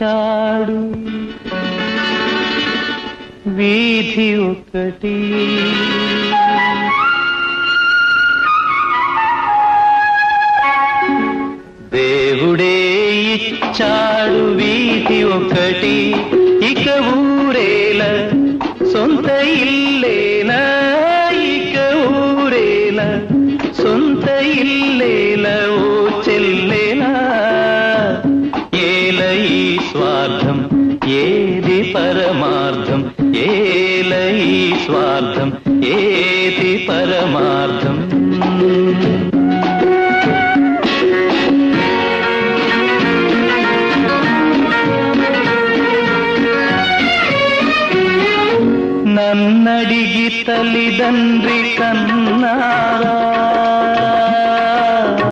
ఇచ్చాడు వీధి ఒకటి. దేవుడే ఇచ్చాడు వీధి ఒకటి, ఇక ఊరేల సొంత ఇల్లేనా, ఇక ఊరేల సొంత ఇల్లేల ఓ చెల్లేనా. ఏల ఈ స్వార్థం ఏది పరమార్థం, ఏల ఈ స్వార్థం ఏది పరమార్థం. నన్నడిగి తల్లిదండ్రి కన్నాడు